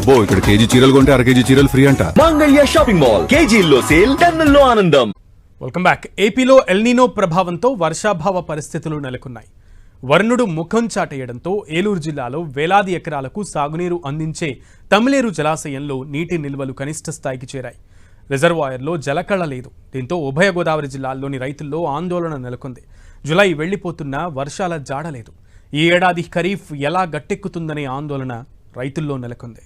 అబ్బో ఇక్కడ కేజీ చీరలు కొంటే అర కేజీ చీరలు ఫ్రీ అంట. మంగళ్య షాపింగ్ మాల్, కేజీల్లో సేల్, టన్నుల్లో ఆనందం. Welcome back. ఏపీలో ఎల్నినో ప్రభావంతో వర్షాభావ పరిస్థితులు నెలకొన్నాయి. వరుణుడు ముఖం చాటేయడంతో ఏలూరు జిల్లాలో వేలాది ఎకరాలకు సాగునీరు అందించే తమిళేరు జలాశయంలో నీటి నిల్వలు కనిష్ట స్థాయికి చేరాయి. రిజర్వాయర్లో జలకళ లేదు. దీంతో ఉభయ గోదావరి జిల్లాల్లోని రైతుల్లో ఆందోళన నెలకొంది. జులై వెళ్లిపోతున్నా వర్షాల జాడలేదు. ఈ ఏడాది ఖరీఫ్ ఎలా గట్టెక్కుతుందనే ఆందోళన రైతుల్లో నెలకొంది.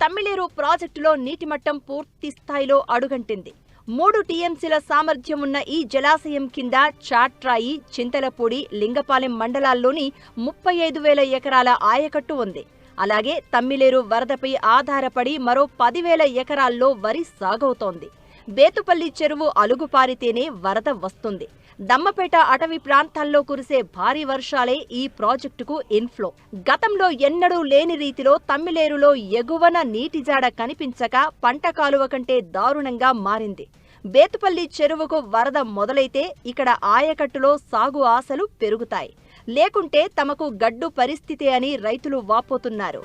తమిళేరు ప్రాజెక్టులో నీటి మట్టం పూర్తి స్థాయిలో అడుగంటింది. 3 టీఎంసీల సామర్థ్యం ఉన్న ఈ జలాశయం కింద చాట్రాయి, చింతలపూడి, లింగపాలెం మండలాల్లోని 35,000 ఎకరాల ఆయకట్టు ఉంది. అలాగే తమ్మిలేరు వరదపై ఆధారపడి మరో 10,000 ఎకరాల్లో వరి సాగవుతోంది. బేతుపల్లి చెరువు అలుగుపారితేనే వరద వస్తుంది. దమ్మపేట అటవీ ప్రాంతాల్లో కురిసే భారీ వర్షాలే ఈ ప్రాజెక్టుకు ఇన్ఫ్లో. గతంలో ఎన్నడూ లేని రీతిలో తమ్మిలేరులో ఎగువన నీటి జాడ కనిపించక పంట కాలువ కంటే దారుణంగా మారింది. బేతుపల్లి చెరువుకు వరద మొదలైతే ఇక్కడ ఆయకట్టులో సాగు ఆశలు పెరుగుతాయి. లేకుంటే తమకు గడ్డు పరిస్థితి అని రైతులు వాపోతున్నారు.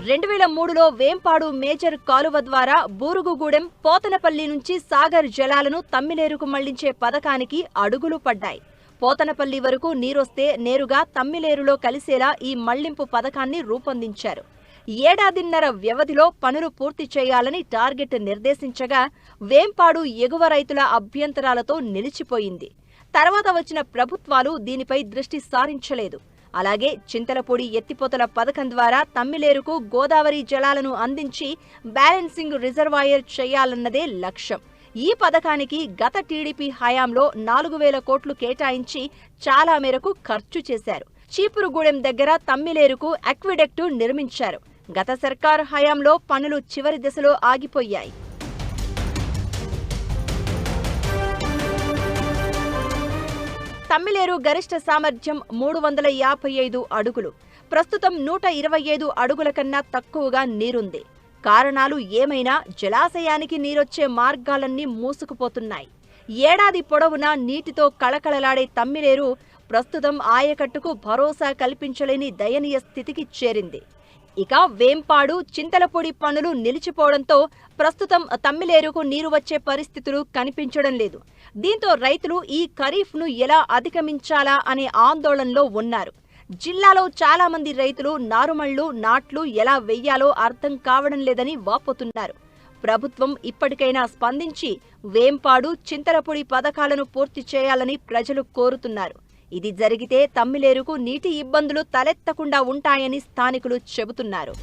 2003లో వేంపాడు మేజర్ కాలువ ద్వారా బూరుగుగూడెం, పోతనపల్లి నుంచి సాగర్ జలాలను తమ్మిలేరుకు మళ్లించే పథకానికి అడుగులు పడ్డాయి. పోతనపల్లి వరకు నీరొస్తే నేరుగా తమ్మిలేరులో కలిసేలా ఈ మళ్లింపు పథకాన్ని రూపొందించారు. ఏడాదిన్నర వ్యవధిలో పనులు పూర్తి చేయాలని టార్గెట్ నిర్దేశించగా వేంపాడు ఎగువ రైతుల అభ్యంతరాలతో నిలిచిపోయింది. తర్వాత వచ్చిన ప్రభుత్వాలు దీనిపై దృష్టి సారించలేదు. అలాగే చింతలపూడి ఎత్తిపోతల పథకం ద్వారా తమ్మిలేరుకు గోదావరి జలాలను అందించి బ్యాలెన్సింగ్ రిజర్వాయర్ చేయాలన్నదే లక్ష్యం. ఈ పథకానికి గత టీడీపీ హయాంలో 4,000 కోట్లు కేటాయించి చాలా మేరకు ఖర్చు చేశారు. చీపురుగూడెం దగ్గర తమ్మిలేరుకు అక్విడక్టు నిర్మించారు. గత సర్కారు హయాంలో పనులు చివరి దశలో ఆగిపోయాయి. తమ్మిలేరు గరిష్ట సామర్థ్యం 355 అడుగులు. ప్రస్తుతం 125 అడుగుల కన్నా తక్కువగా నీరుంది. కారణాలు ఏమైనా జలాశయానికి నీరొచ్చే మార్గాలన్నీ మూసుకుపోతున్నాయి. ఏడాది పొడవునా నీటితో కళకళలాడే తమ్మిలేరు ప్రస్తుతం ఆయకట్టుకు భరోసా కల్పించలేని దయనీయ స్థితికి చేరింది. ఇక వేంపాడు, చింతలపూడి పనులు నిలిచిపోవడంతో ప్రస్తుతం తమ్మిలేరుకు నీరు వచ్చే పరిస్థితులు కనిపించడం లేదు. దీంతో రైతులు ఈ ఖరీఫ్ను ఎలా అధిగమించాలా అనే ఆందోళనలో ఉన్నారు. జిల్లాలో చాలా మంది రైతులు నారుమళ్లు, నాట్లు ఎలా వెయ్యాలో అర్థం కావడం లేదని వాపోతున్నారు. ప్రభుత్వం ఇప్పటికైనా స్పందించి వేంపాడు, చింతలపూడి పథకాలను పూర్తి చేయాలని ప్రజలు కోరుతున్నారు. ఇది జరిగితే తమ్మిలేరుకు నీటి ఇబ్బందులు తలెత్తకుండా ఉంటాయని స్థానికులు చెబుతున్నారు.